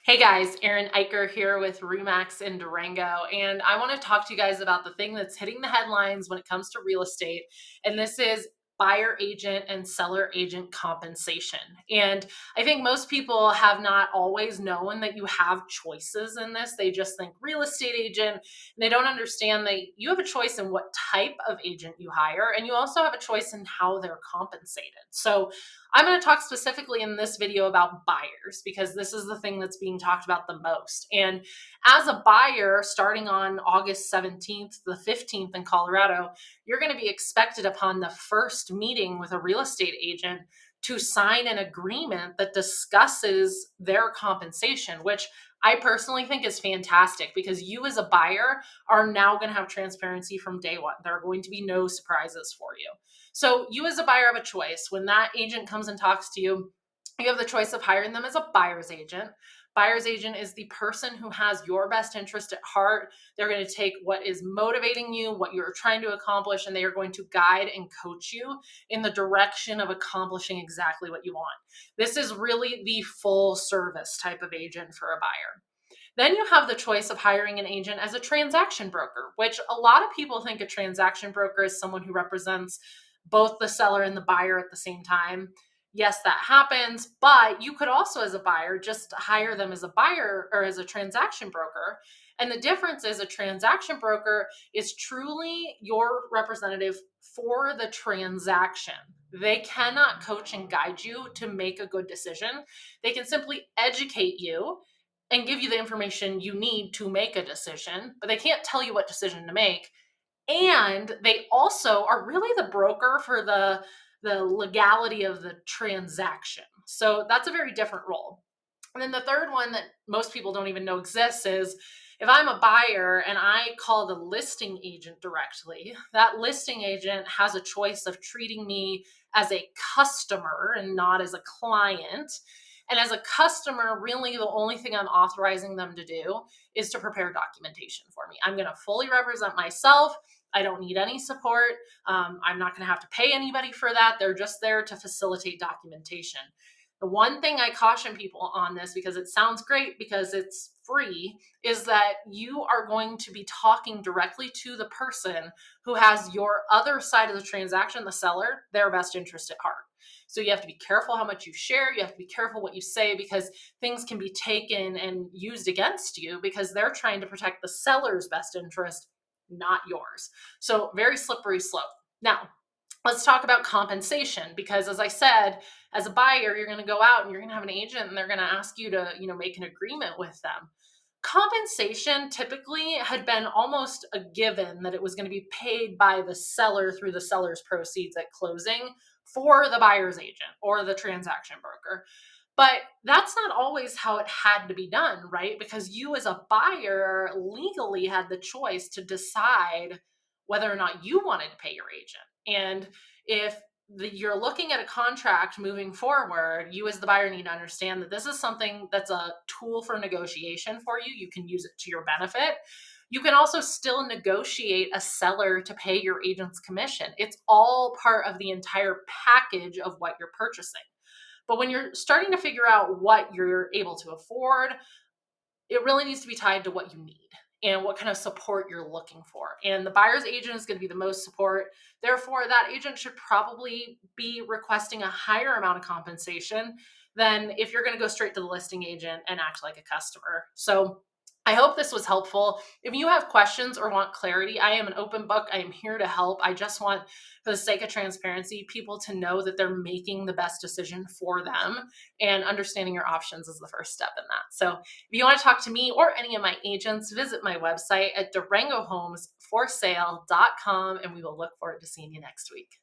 Hey guys, Erin Eicher here with Remax in Durango, and I want to talk to you guys about the thing that's hitting the headlines when it comes to real estate, and this is buyer agent and seller agent compensation. And I think most people have not always known that you have choices in this. They just think real estate agent, and they don't understand that you have a choice in what type of agent you hire, and you also have a choice in how they're compensated. So I'm going to talk specifically in this video about buyers because this is the thing that's being talked about the most. And as a buyer, starting on August 17th, the 15th in Colorado, you're going to be expected upon the first meeting with a real estate agent to sign an agreement that discusses their compensation, which I personally think is fantastic because you as a buyer are now going to have transparency from day one. There are going to be no surprises for you. So you as a buyer have a choice. When that agent comes and talks to you, you have the choice of hiring them as a buyer's agent. Buyer's agent is the person who has your best interest at heart. They're going to take what is motivating you, what you're trying to accomplish, and they are going to guide and coach you in the direction of accomplishing exactly what you want. This is really the full service type of agent for a buyer. Then you have the choice of hiring an agent as a transaction broker, which a lot of people think a transaction broker is someone who represents both the seller and the buyer at the same time. Yes, that happens, but you could also, as a buyer, just hire them as a buyer or as a transaction broker. And the difference is a transaction broker is truly your representative for the transaction. They cannot coach and guide you to make a good decision. They can simply educate you and give you the information you need to make a decision, but they can't tell you what decision to make. And they also are really the broker for the legality of the transaction. So that's a very different role. And then the third one that most people don't even know exists is if I'm a buyer and I call the listing agent directly, that listing agent has a choice of treating me as a customer and not as a client. And as a customer, really the only thing I'm authorizing them to do is to prepare documentation for me. I'm going to fully represent myself. I don't need any support. I'm not going to have to pay anybody for that. They're just there to facilitate documentation. The one thing I caution people on this, because it sounds great because it's free, is that you are going to be talking directly to the person who has your other side of the transaction, the seller, their best interest at heart. So you have to be careful how much you share. You have to be careful what you say because things can be taken and used against you because they're trying to protect the seller's best interest, not yours. So very slippery slope. Now, let's talk about compensation because as I said, as a buyer, you're going to go out and you're going to have an agent and they're going to ask you to, make an agreement with them. Compensation typically had been almost a given that it was going to be paid by the seller through the seller's proceeds at closing for the buyer's agent or the transaction broker. But that's not always how it had to be done, right? Because you as a buyer legally had the choice to decide whether or not you wanted to pay your agent. And if you're looking at a contract moving forward, you as the buyer need to understand that this is something that's a tool for negotiation for you. You can use it to your benefit. You can also still negotiate a seller to pay your agent's commission. It's all part of the entire package of what you're purchasing. But when you're starting to figure out what you're able to afford, it really needs to be tied to what you need and what kind of support you're looking for. And the buyer's agent is going to be the most support. Therefore, that agent should probably be requesting a higher amount of compensation than if you're going to go straight to the listing agent and act like a customer. So I hope this was helpful. If you have questions or want clarity, I am an open book. I am here to help. I just want, for the sake of transparency, people to know that they're making the best decision for them, and understanding your options is the first step in that. So if you want to talk to me or any of my agents, visit my website at durangohomesforsale.com, and we will look forward to seeing you next week.